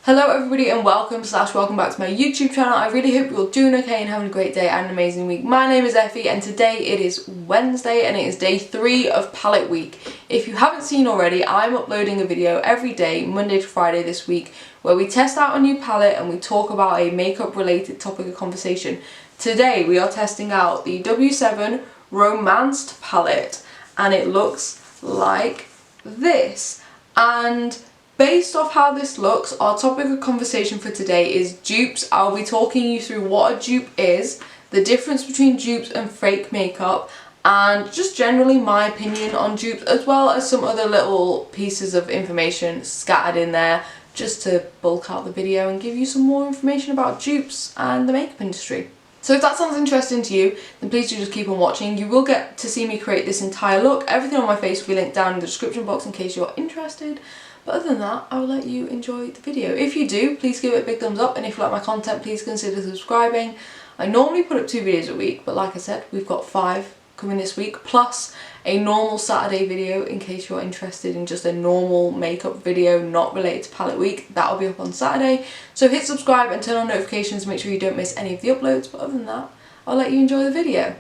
Hello everybody and welcome back to my YouTube channel. I really hope you're all doing okay and having a great day and an amazing week. My name is Effy and today it is Wednesday and it is day 3 of palette week. If you haven't seen already, I'm uploading a video every day, Monday to Friday this week, where we test out a new palette and we talk about a makeup related topic of conversation. Today we are testing out the W7 Romanced palette and it looks like this. And based off how this looks, our topic of conversation for today is dupes. I'll be talking you through what a dupe is, the difference between dupes and fake makeup, and just generally my opinion on dupes, as well as some other little pieces of information scattered in there just to bulk out the video and give you some more information about dupes and the makeup industry. So if that sounds interesting to you, then please do just keep on watching. You will get to see me create this entire look. Everything on my face will be linked down in the description box in case you're interested. But other than that, I will let you enjoy the video. If you do, please give it a big thumbs up, and if you like my content, please consider subscribing. I normally put up 2 videos a week, but like I said, we've got 5 coming this week, plus a normal Saturday video in case you're interested in just a normal makeup video not related to palette week. That'll be up on Saturday. So hit subscribe and turn on notifications to make sure you don't miss any of the uploads. But other than that, I'll let you enjoy the video.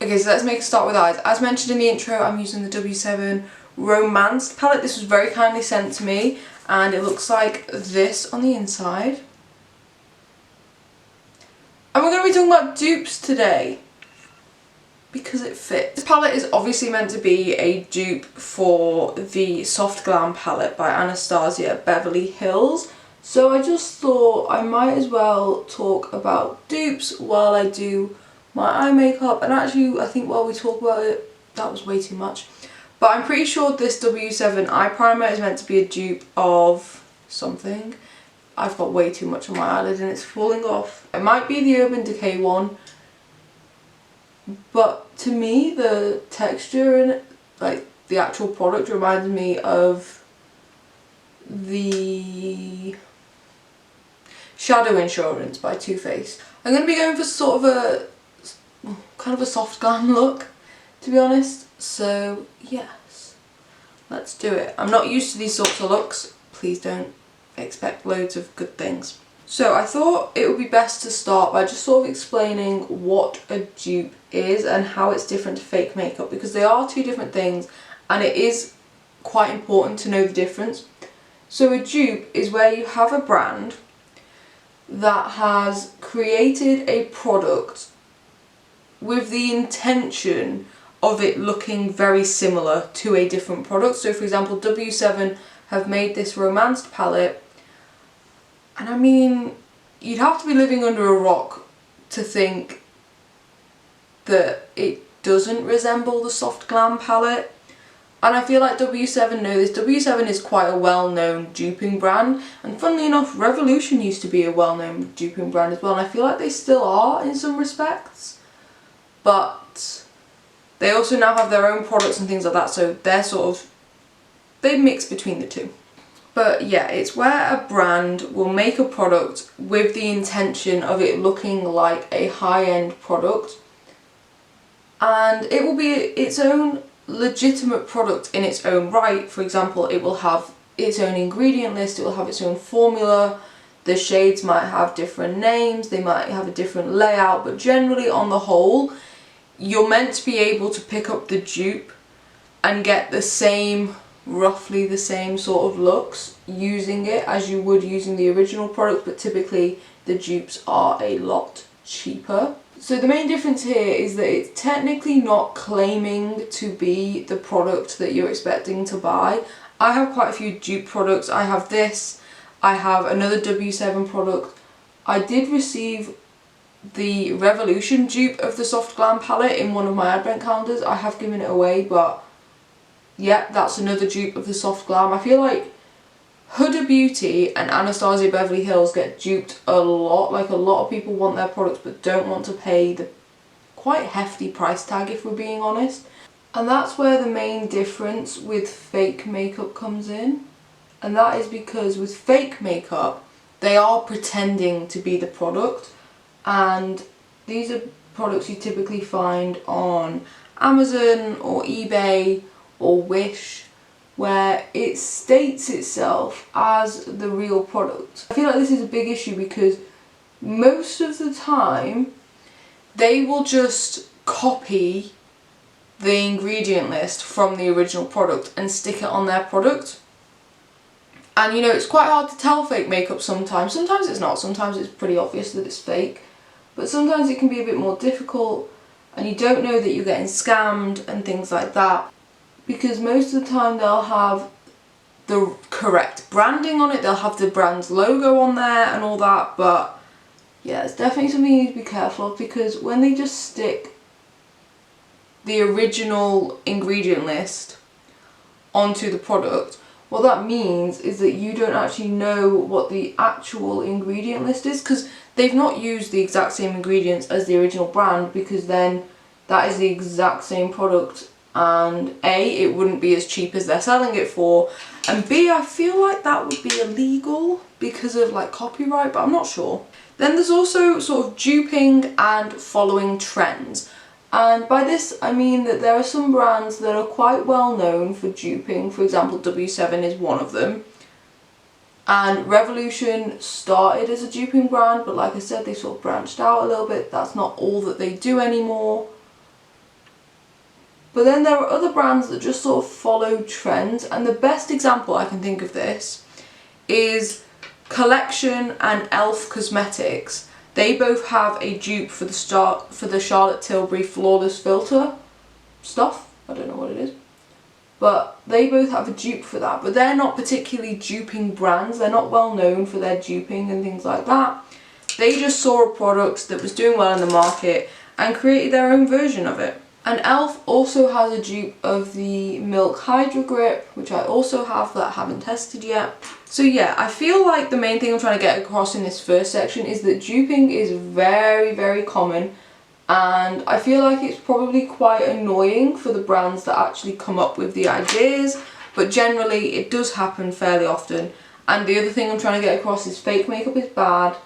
Okay, so let's make a start with eyes. As mentioned in the intro, I'm using the W7 Romanced palette. This was very kindly sent to me and it looks like this on the inside. And we're going to be talking about dupes today because it fits. This palette is obviously meant to be a dupe for the Soft Glam palette by Anastasia Beverly Hills. So I just thought I might as well talk about dupes while I do my eye makeup, and actually I think while we talk about it, that was way too much. But I'm pretty sure this W7 eye primer is meant to be a dupe of something. I've got way too much on my eyelid and it's falling off. It might be the Urban Decay one, but to me the texture and like the actual product reminds me of the Shadow Insurance by Too Faced. I'm going to be going for sort of a kind of a soft glam look, to be honest. So yes, let's do it. I'm not used to these sorts of looks. Please don't expect loads of good things. So I thought it would be best to start by just sort of explaining what a dupe is and how it's different to fake makeup, because they are 2 different things and it is quite important to know the difference. So a dupe is where you have a brand that has created a product with the intention of it looking very similar to a different product. So for example, W7 have made this Romanced palette, and I mean, you'd have to be living under a rock to think that it doesn't resemble the Soft Glam palette. And I feel like W7 know this. W7 is quite a well-known duping brand, and funnily enough, Revolution used to be a well-known duping brand as well, and I feel like they still are in some respects. But they also now have their own products and things like that, so they're sort of, they mix between the two. But yeah, it's where a brand will make a product with the intention of it looking like a high-end product, and it will be its own legitimate product in its own right. For example, it will have its own ingredient list, it will have its own formula, the shades might have different names, they might have a different layout, but generally on the whole, you're meant to be able to pick up the dupe and get the same, roughly the same sort of looks using it as you would using the original product, but typically the dupes are a lot cheaper. So the main difference here is that it's technically not claiming to be the product that you're expecting to buy. I have quite a few dupe products. I have this, I have another W7 product. I did receive the Revolution dupe of the Soft Glam palette in one of my advent calendars. I have given it away, but yeah, that's another dupe of the Soft Glam. I feel like Huda Beauty and Anastasia Beverly Hills get duped a lot. Like, a lot of people want their products but don't want to pay the quite hefty price tag, if we're being honest. And that's where the main difference with fake makeup comes in. And that is because with fake makeup, they are pretending to be the product. And these are products you typically find on Amazon or eBay or Wish, where it states itself as the real product. I feel like this is a big issue because most of the time they will just copy the ingredient list from the original product and stick it on their product. And you know, it's quite hard to tell fake makeup sometimes. Sometimes it's not, sometimes it's pretty obvious that it's fake. But sometimes it can be a bit more difficult and you don't know that you're getting scammed and things like that. Because most of the time they'll have the correct branding on it, they'll have the brand's logo on there and all that, but yeah, it's definitely something you need to be careful of, because when they just stick the original ingredient list onto the product, what that means is that you don't actually know what the actual ingredient list is, because they've not used the exact same ingredients as the original brand, because then that is the exact same product, and A, it wouldn't be as cheap as they're selling it for, and B, I feel like that would be illegal because of like copyright, but I'm not sure. Then there's also sort of duping and following trends. And by this I mean that there are some brands that are quite well known for duping. For example, W7 is one of them. And Revolution started as a duping brand, but like I said, they sort of branched out a little bit. That's not all that they do anymore. But then there are other brands that just sort of follow trends, and the best example I can think of this is Collection and Elf Cosmetics. They both have a dupe for the Charlotte Tilbury Flawless Filter stuff. I don't know what it is. But they both have a dupe for that. But they're not particularly duping brands. They're not well known for their duping and things like that. They just saw a product that was doing well in the market and created their own version of it. And Elf also has a dupe of the Milk Hydra Grip, which I also have that I haven't tested yet. So yeah, I feel like the main thing I'm trying to get across in this first section is that duping is very, very common, and I feel like it's probably quite annoying for the brands that actually come up with the ideas, but generally it does happen fairly often. And the other thing I'm trying to get across is fake makeup is bad.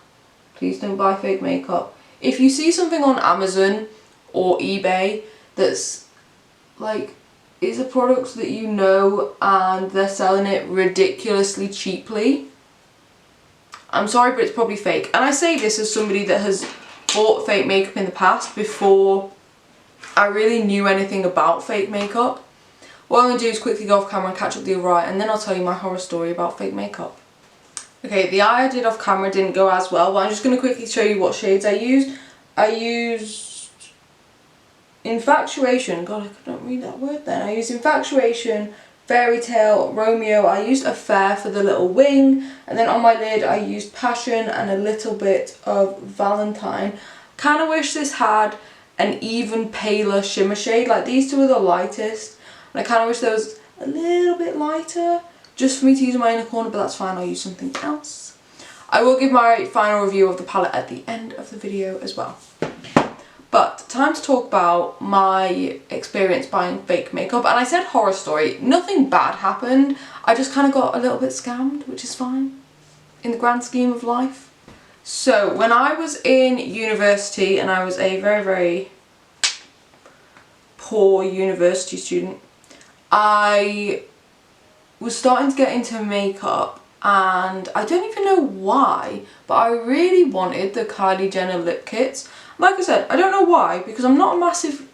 Please don't buy fake makeup. If you see something on Amazon or eBay that's like is a product that you know and they're selling it ridiculously cheaply, I'm sorry, but it's probably fake. And I say this as somebody that has bought fake makeup in the past before I really knew anything about fake makeup. What I'm going to do is quickly go off camera and catch up the other eye, and then I'll tell you my horror story about fake makeup. Okay, the eye I did off camera didn't go as well, but I'm just going to quickly show you what shades I used. I used Infatuation, god I couldn't read that word then. I used Infatuation, Fairy Tale, Romeo. I used Affair for the little wing, and then on my lid I used Passion and a little bit of Valentine. Kind of wish this had an even paler shimmer shade, like these two are the lightest, and I kind of wish there was a little bit lighter just for me to use in my inner corner, but that's fine, I'll use something else. I will give my final review of the palette at the end of the video as well. But time to talk about my experience buying fake makeup. And I said horror story, nothing bad happened. I just kind of got a little bit scammed, which is fine in the grand scheme of life. So when I was in university, and I was a very, very poor university student, I was starting to get into makeup, and I don't even know why, but I really wanted the Kylie Jenner lip kits. Like I said, I don't know why, because I'm not a massive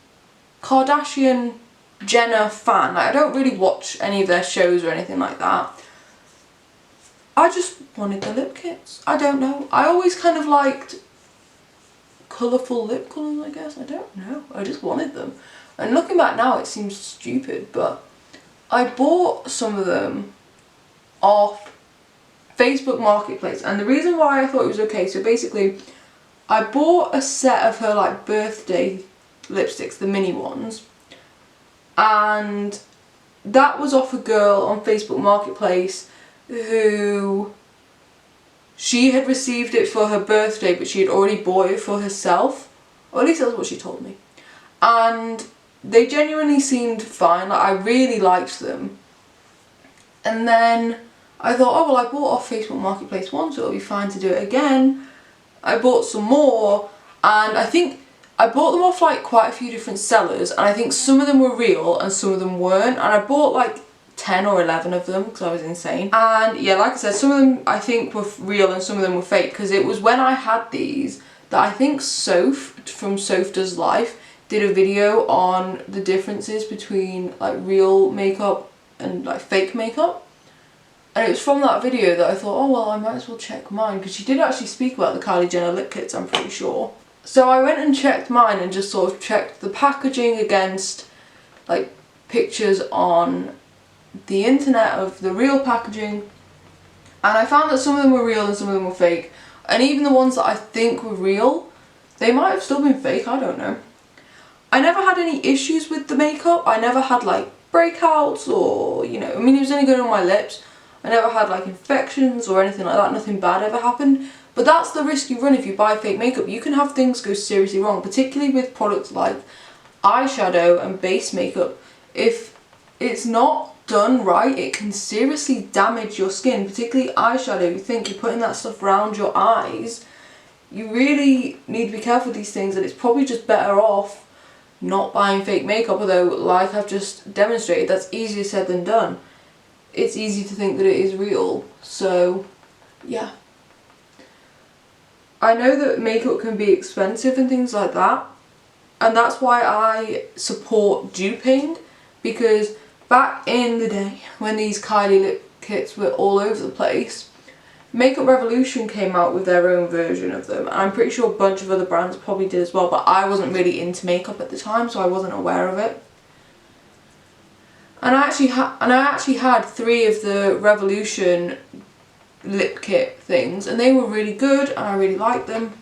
Kardashian Jenner fan. Like, I don't really watch any of their shows or anything like that. I just wanted the lip kits. I don't know. I always kind of liked colourful lip colours, I guess. I don't know. I just wanted them. And looking back now, it seems stupid, but I bought some of them off Facebook Marketplace. And the reason why I thought it was okay, so basically I bought a set of her like birthday lipsticks, the mini ones, and that was off a girl on Facebook Marketplace who, she had received it for her birthday, but she had already bought it for herself, or at least that's what she told me. And they genuinely seemed fine, like I really liked them. And then I thought, oh well, I bought off Facebook Marketplace once, so it'll be fine to do it again. I bought some more, and I think I bought them off like quite a few different sellers, and I think some of them were real and some of them weren't, and I bought like 10 or 11 of them because I was insane. And yeah, like I said, some of them I think were real and some of them were fake, because it was when I had these that I think Soph from Soph Does Life did a video on the differences between like real makeup and like fake makeup. And it was from that video that I thought, oh well, I might as well check mine, because she did actually speak about the Kylie Jenner lip kits, I'm pretty sure. So I went and checked mine and just sort of checked the packaging against like pictures on the internet of the real packaging, and I found that some of them were real and some of them were fake. And even the ones that I think were real, they might have still been fake, I don't know. I never had any issues with the makeup. I never had like breakouts or, you know, I mean, it was only going on my lips. I never had like infections or anything like that. Nothing bad ever happened. But that's the risk you run if you buy fake makeup. You can have things go seriously wrong, particularly with products like eyeshadow and base makeup. If it's not done right, it can seriously damage your skin, particularly eyeshadow. You think you're putting that stuff around your eyes. You really need to be careful with these things, and it's probably just better off not buying fake makeup, although like I've just demonstrated, that's easier said than done. It's easy to think that it is real, so yeah. I know that makeup can be expensive and things like that, and that's why I support duping, because back in the day when these Kylie lip kits were all over the place, Makeup Revolution came out with their own version of them, and I'm pretty sure a bunch of other brands probably did as well, but I wasn't really into makeup at the time, so I wasn't aware of it. And I actually had 3 of the Revolution lip kit things, and they were really good and I really liked them.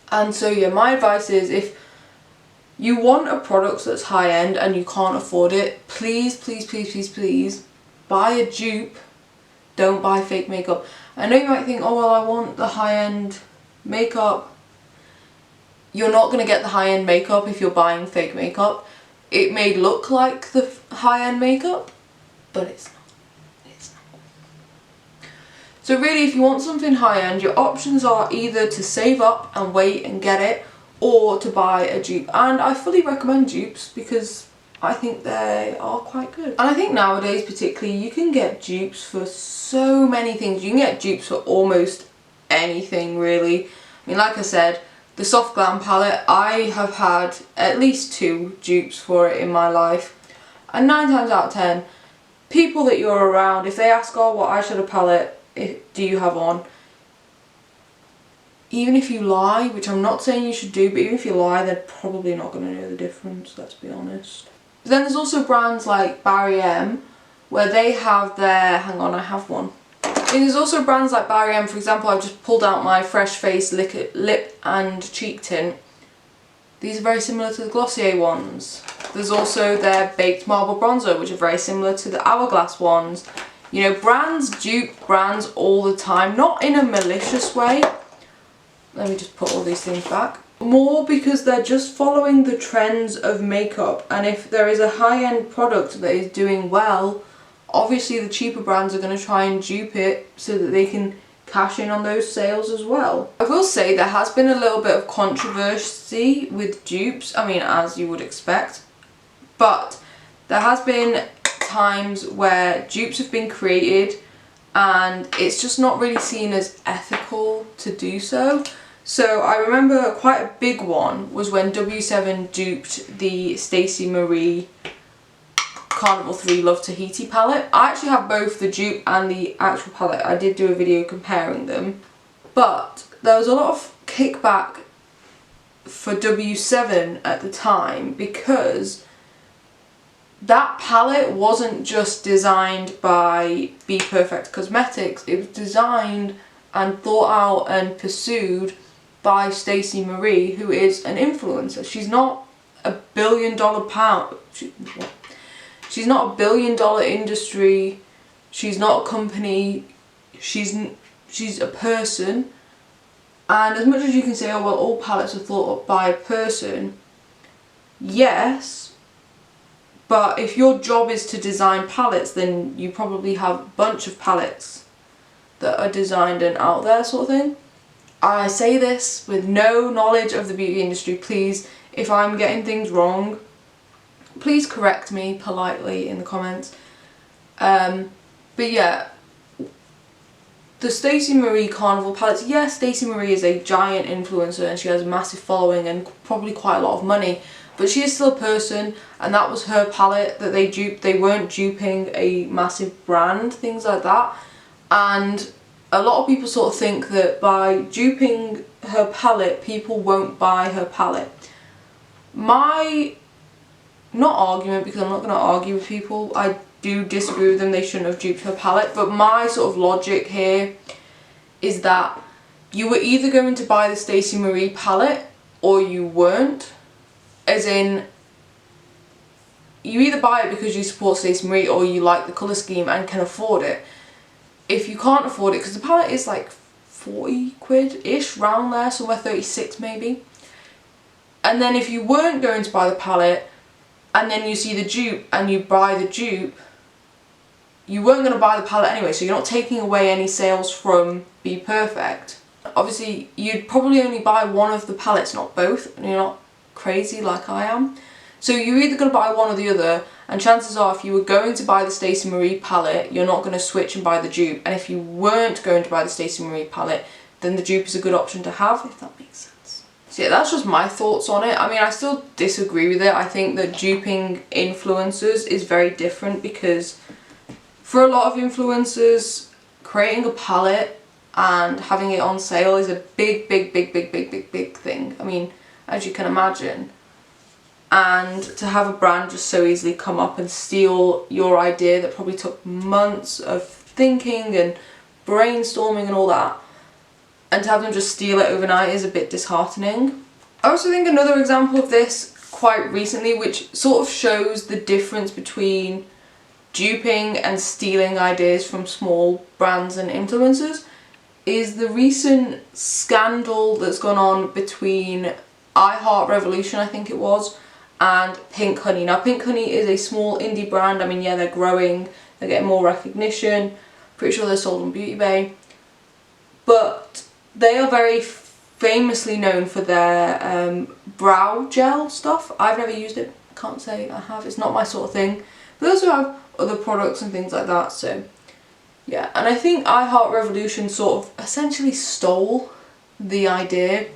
And so yeah, my advice is, if you want a product that's high end and you can't afford it, please, please, please, please, please buy a dupe. Don't buy fake makeup. I know you might think, oh well, I want the high-end makeup. You're not going to get the high-end makeup if you're buying fake makeup. It may look like the high-end makeup, but it's not. It's not. So really, if you want something high-end, your options are either to save up and wait and get it, or to buy a dupe. And I fully recommend dupes because I think they are quite good. And I think nowadays particularly, you can get dupes for so many things. You can get dupes for almost anything really. I mean, like I said, the Soft Glam palette, I have had at least 2 dupes for it in my life. And 9 times out of 10, people that you're around, if they ask, oh, what eyeshadow palette do you have on? Even if you lie, which I'm not saying you should do, but even if you lie, they're probably not going to know the difference, let's be honest. Then there's also brands like GRWM, where they have their, hang on, I have one. And there's also brands like GRWM, for example, I've just pulled out my Fresh Face lip and cheek tint. These are very similar to the Glossier ones. There's also their Baked Marble Bronzer, which are very similar to the Hourglass ones. You know, brands dupe brands all the time, not in a malicious way. Let me just put all these things back. More because they're just following the trends of makeup, and if there is a high-end product that is doing well, obviously the cheaper brands are going to try and dupe it so that they can cash in on those sales as well. I will say there has been a little bit of controversy with dupes, I mean, as you would expect, but there has been times where dupes have been created and it's just not really seen as ethical to do so. So I remember quite a big one was when W7 duped the Stacey Marie Carnival 3 Love Tahiti palette. I actually have both the dupe and the actual palette. I did do a video comparing them. But there was a lot of kickback for W7 at the time because that palette wasn't just designed by Be Perfect Cosmetics. It was designed and thought out and pursued by Stacey Marie, who is an influencer. She's not a $1 billion she's not a $1 billion industry. She's not a company. She's a person. And as much as you can say, oh well, all palettes are thought up by a person, yes, but if your job is to design palettes, then you probably have a bunch of palettes that are designed and out there, sort of thing. I say this with no knowledge of the beauty industry. Please, if I'm getting things wrong, please correct me politely in the comments. But yeah, the Stacey Marie Carnival palettes, yes, Stacey Marie is a giant influencer and she has a massive following and probably quite a lot of money, but she is still a person, and that was her palette that they duped. They weren't duping a massive brand, things like that. And a lot of people sort of think that by duping her palette, people won't buy her palette. My, not argument, because I'm not going to argue with people, I do disagree with them, they shouldn't have duped her palette, but my sort of logic here is that you were either going to buy the Stacey Marie palette or you weren't. As in, you either buy it because you support Stacey Marie or you like the colour scheme and can afford it. If you can't afford it, because the palette is like 40 quid-ish, round there, somewhere 36 maybe. And then if you weren't going to buy the palette and then you see the dupe and you buy the dupe, you weren't going to buy the palette anyway, so you're not taking away any sales from Be Perfect. Obviously, you'd probably only buy one of the palettes, not both, and you're not crazy like I am. So you're either going to buy one or the other, and chances are if you were going to buy the Stacey Marie palette, you're not going to switch and buy the dupe. And if you weren't going to buy the Stacey Marie palette, then the dupe is a good option to have, if that makes sense. So yeah, that's just my thoughts on it. I mean, I still disagree with it. I think that duping influencers is very different, because for a lot of influencers, creating a palette and having it on sale is a big thing. I mean, as you can imagine. And to have a brand just so easily come up and steal your idea that probably took months of thinking and brainstorming and all that, and to have them just steal it overnight is a bit disheartening. I also think another example of this quite recently, which sort of shows the difference between duping and stealing ideas from small brands and influencers, is the recent scandal that's gone on between GRWM, I think it was, and Pink Honey. Now, Pink Honey is a small indie brand. I mean, yeah, they're growing, they're getting more recognition. Pretty sure they're sold on Beautybay. But they are very famously known for their brow gel stuff. I've never used it, can't say I have, it's not my sort of thing. But they also have other products and things like that, so yeah. And I think GRWM sort of essentially stole the idea,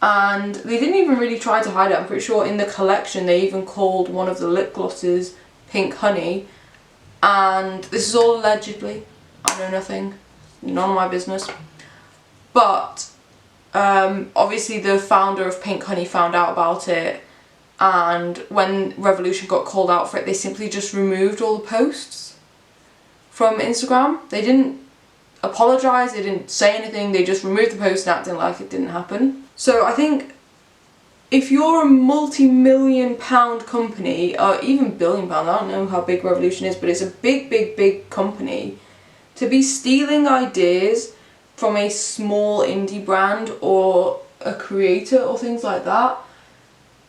and they didn't even really try to hide it. I'm pretty sure in the collection they even called one of the lip glosses Pink Honey, and this is all allegedly, I know nothing, none of my business. But obviously the founder of Pink Honey found out about it, and when Revolution got called out for it, they simply just removed all the posts from Instagram. They didn't apologise, they didn't say anything, they just removed the post and acting like it didn't happen. So I think if you're a multi-million-pound company, or even billion-pound, I don't know how big Revolution is, but it's a big company, to be stealing ideas from a small indie brand or a creator or things like that,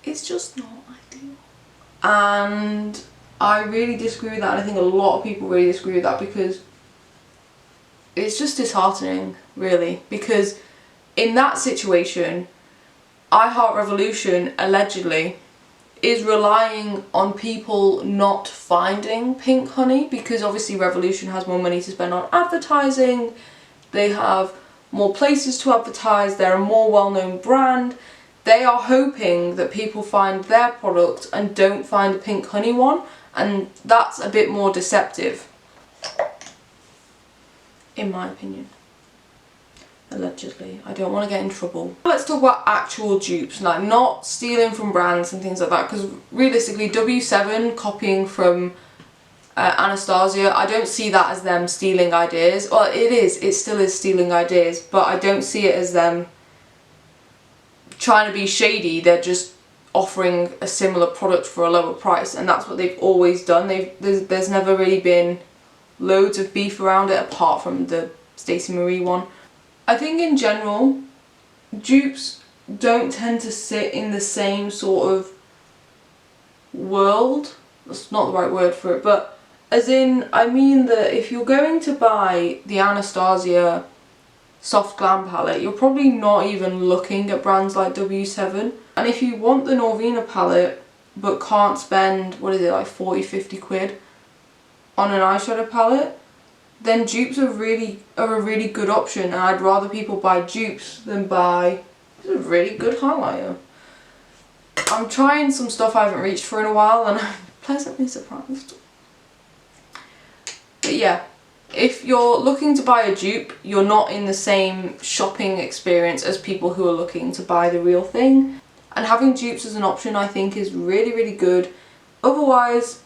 it's just not ideal. And I really disagree with that, and I think a lot of people really disagree with that, because it's just disheartening, really. Because in that situation, GRWM allegedly is relying on people not finding Pink Honey, because obviously Revolution has more money to spend on advertising, they have more places to advertise, they're a more well-known brand. They are hoping that people find their product and don't find the Pink Honey one, and that's a bit more deceptive, in my opinion. Allegedly. I don't want to get in trouble. Let's talk about actual dupes, like not stealing from brands and things like that, because realistically W7 copying from Anastasia, I don't see that as them stealing ideas. Well, it still is stealing ideas, but I don't see it as them trying to be shady. They're just offering a similar product for a lower price, and that's what they've always done. There's never really been loads of beef around it, apart from the Stacey Marie one. I think in general, dupes don't tend to sit in the same sort of world. That's not the right word for it, but as in, I mean that if you're going to buy the Anastasia soft glam palette, you're probably not even looking at brands like W7. And if you want the Norvina palette but can't spend, what is it, like 40-50 quid, on an eyeshadow palette, then dupes are a really good option, and I'd rather people buy dupes than buy a really good highlighter. I'm trying some stuff I haven't reached for in a while, and I'm pleasantly surprised. But yeah, if you're looking to buy a dupe, you're not in the same shopping experience as people who are looking to buy the real thing. And having dupes as an option, I think, is really, really good. Otherwise,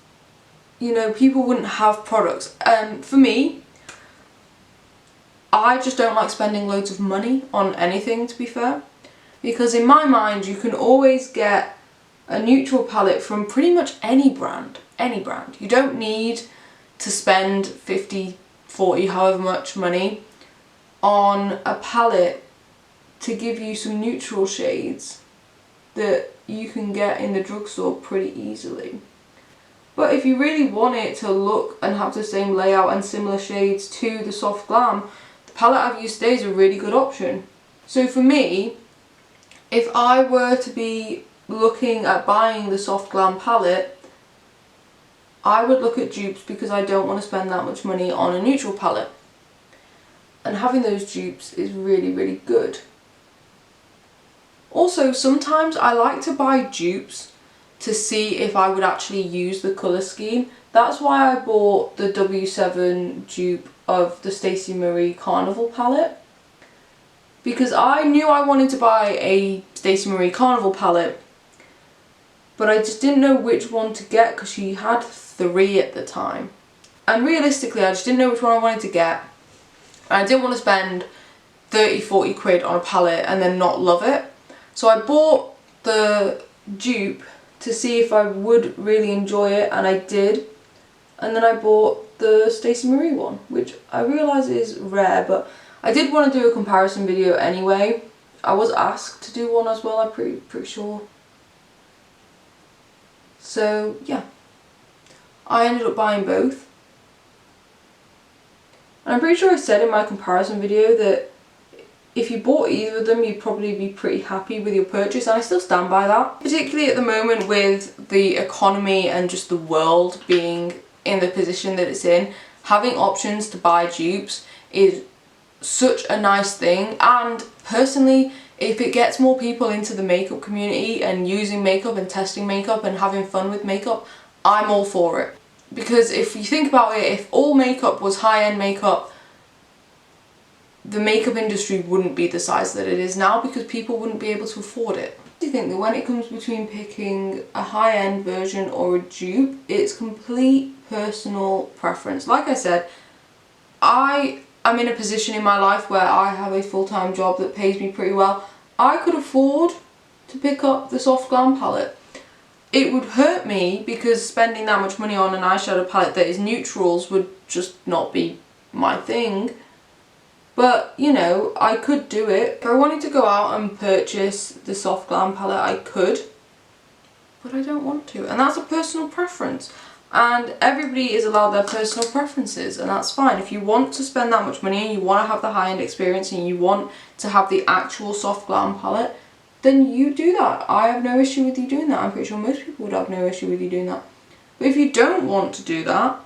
you know, people wouldn't have products. And for me, I just don't like spending loads of money on anything, to be fair. Because in my mind, you can always get a neutral palette from pretty much any brand. Any brand. You don't need to spend 50, 40, however much money on a palette to give you some neutral shades that you can get in the drugstore pretty easily. But if you really want it to look and have the same layout and similar shades to the Soft Glam, the palette I've used today is a really good option. So for me, if I were to be looking at buying the Soft Glam palette, I would look at dupes because I don't want to spend that much money on a neutral palette. And having those dupes is really, really good. Also, sometimes I like to buy dupes to see if I would actually use the colour scheme. That's why I bought the W7 dupe of the Stacey Marie Carnival palette. Because I knew I wanted to buy a Stacey Marie Carnival palette, but I just didn't know which one to get because she had 3 at the time. And realistically, I just didn't know which one I wanted to get. And I didn't want to spend 30, 40 quid on a palette and then not love it. So I bought the dupe to see if I would really enjoy it, and I did. And then I bought the Stacey Marie one, which I realise is rare, but I did want to do a comparison video anyway. I was asked to do one as well, I'm pretty sure. So yeah, I ended up buying both. And I'm pretty sure I said in my comparison video that if you bought either of them, you'd probably be pretty happy with your purchase, and I still stand by that. Particularly at the moment with the economy and just the world being in the position that it's in, having options to buy dupes is such a nice thing. And personally, if it gets more people into the makeup community and using makeup and testing makeup and having fun with makeup, I'm all for it. Because if you think about it, if all makeup was high-end makeup, the makeup industry wouldn't be the size that it is now because people wouldn't be able to afford it. I think that when it comes between picking a high-end version or a dupe, it's complete personal preference. Like I said, I'm in a position in my life where I have a full-time job that pays me pretty well. I could afford to pick up the Soft Glam palette. It would hurt me because spending that much money on an eyeshadow palette that is neutrals would just not be my thing. But, you know, I could do it. If I wanted to go out and purchase the Soft Glam palette, I could. But I don't want to. And that's a personal preference. And everybody is allowed their personal preferences, and that's fine. If you want to spend that much money and you want to have the high-end experience and you want to have the actual Soft Glam palette, then you do that. I have no issue with you doing that. I'm pretty sure most people would have no issue with you doing that. But if you don't want to do that,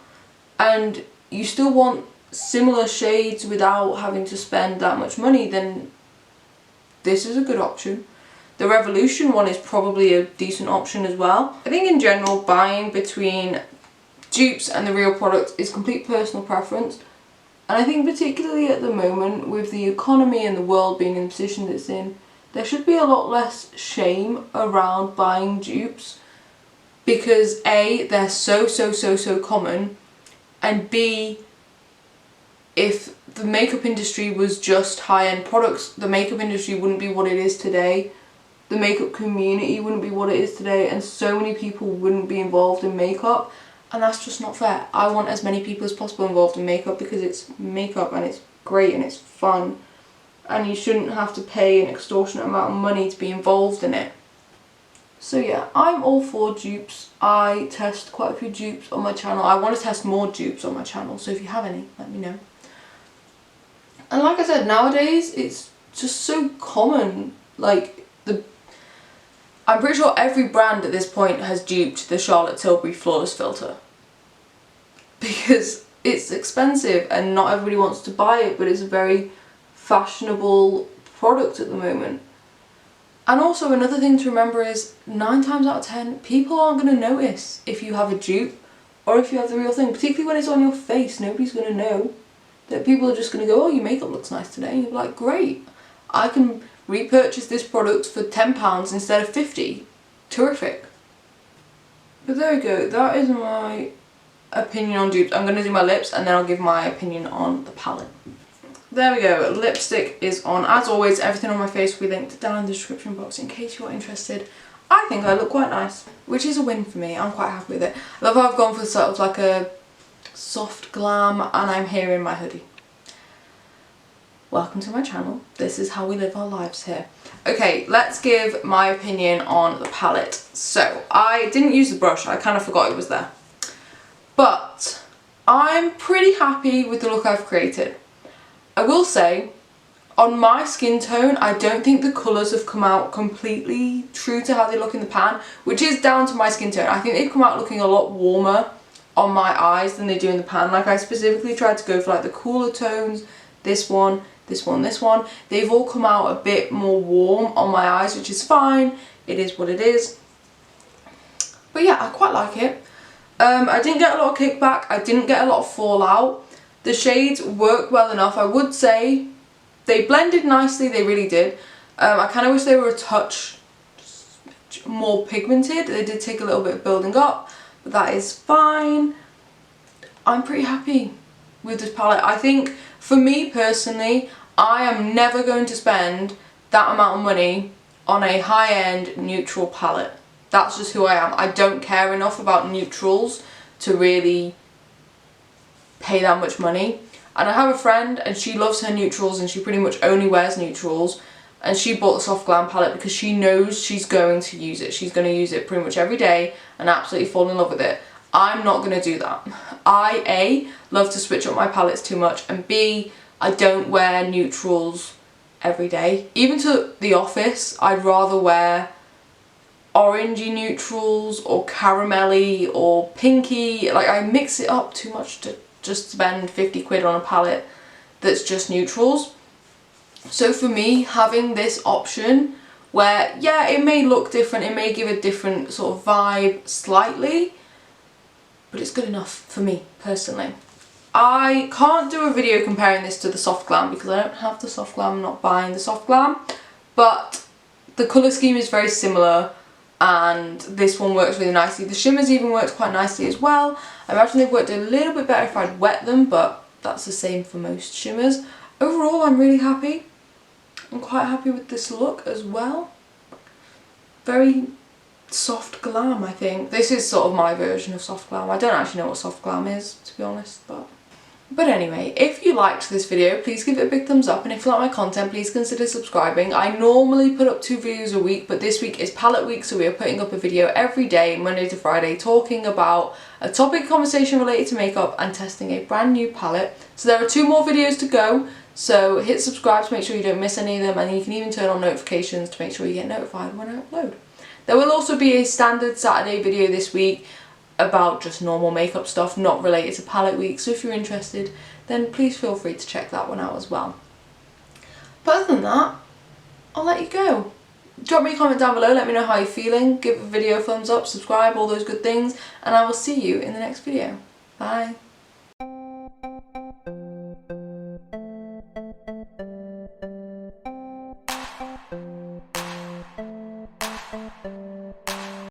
and you still want similar shades without having to spend that much money, then this is a good option. The Revolution one is probably a decent option as well. I think in general, buying between dupes and the real product is complete personal preference. And I think particularly at the moment, with the economy and the world being in the position that it's in, there should be a lot less shame around buying dupes. Because A, they're so common, and B, if the makeup industry was just high-end products, the makeup industry wouldn't be what it is today. The makeup community wouldn't be what it is today, and so many people wouldn't be involved in makeup, and that's just not fair. I want as many people as possible involved in makeup because it's makeup and it's great and it's fun, and you shouldn't have to pay an extortionate amount of money to be involved in it. So yeah, I'm all for dupes. I test quite a few dupes on my channel. I want to test more dupes on my channel, so if you have any, let me know. And like I said, nowadays it's just so common. Like, I'm pretty sure every brand at this point has duped the Charlotte Tilbury Flawless Filter. because it's expensive and not everybody wants to buy it, but it's a very fashionable product at the moment. And also another thing to remember is 9 times out of 10 people aren't going to notice if you have a dupe or if you have the real thing, particularly when it's on your face. Nobody's going to know. That people are just going to go, oh, your makeup looks nice today, and you're like, great, I can repurchase this product for £10 instead of 50. Terrific. But there we go, that is my opinion on dupes. I'm going to do my lips and then I'll give my opinion on the palette. There we go, lipstick is on. As always, everything on my face will be linked down in the description box in case you're interested. I think I look quite nice, which is a win for me. I'm quite happy with it. I love how I've gone for sort of like a soft glam and I'm here in my hoodie. Welcome to my channel. This is how we live our lives here. Okay, let's give my opinion on the palette. So, I didn't use the brush, I kind of forgot it was there. But I'm pretty happy with the look I've created. I will say, on my skin tone, I don't think the colours have come out completely true to how they look in the pan, which is down to my skin tone. I think they've come out looking a lot warmer on my eyes than they do in the pan. Like, I specifically tried to go for like the cooler tones, this one, this one, this one. They've all come out a bit more warm on my eyes, which is fine. It is what it is. But yeah, I quite like it. I didn't get a lot of kickback. I didn't get a lot of fallout. The shades work well enough. I would say they blended nicely. They really did. I kind of wish they were a touch more pigmented. They did take a little bit of building up, but that is fine. I'm pretty happy with this palette. I think for me personally, I am never going to spend that amount of money on a high-end neutral palette. That's just who I am. I don't care enough about neutrals to really pay that much money. And I have a friend and she loves her neutrals and she pretty much only wears neutrals, and she bought the Soft Glam palette because she knows she's going to use it. She's going to use it pretty much every day and absolutely fall in love with it. I'm not going to do that. I, A, love to switch up my palettes too much, and B, I don't wear neutrals every day. Even to the office, I'd rather wear orangey neutrals or caramelly or pinky. Like, I mix it up too much to just spend 50 quid on a palette that's just neutrals. So for me, having this option where, yeah, it may look different, it may give a different sort of vibe slightly, but it's good enough for me personally. I can't do a video comparing this to the Soft Glam because I don't have the Soft Glam. I'm not buying the Soft Glam, but the colour scheme is very similar and this one works really nicely. The shimmers even worked quite nicely as well. I imagine they've worked a little bit better if I'd wet them, but that's the same for most shimmers. Overall, I'm really happy. I'm quite happy with this look as well. Very soft glam, I think. This is sort of my version of soft glam. I don't actually know what soft glam is, to be honest, but anyway, if you liked this video, please give it a big thumbs up, and if you like my content, please consider subscribing. I normally put up 2 videos a week, but this week is palette week, so we are putting up a video every day, Monday to Friday, talking about a topic conversation related to makeup and testing a brand new palette. So there are 2 more videos to go, so hit subscribe to make sure you don't miss any of them, and you can even turn on notifications to make sure you get notified when I upload. There will also be a standard Saturday video this week about just normal makeup stuff, not related to palette week, so if you're interested then please feel free to check that one out as well. But other than that, I'll let you go. Drop me a comment down below, let me know how you're feeling, give the video a thumbs up, subscribe, all those good things, and I will see you in the next video. Bye.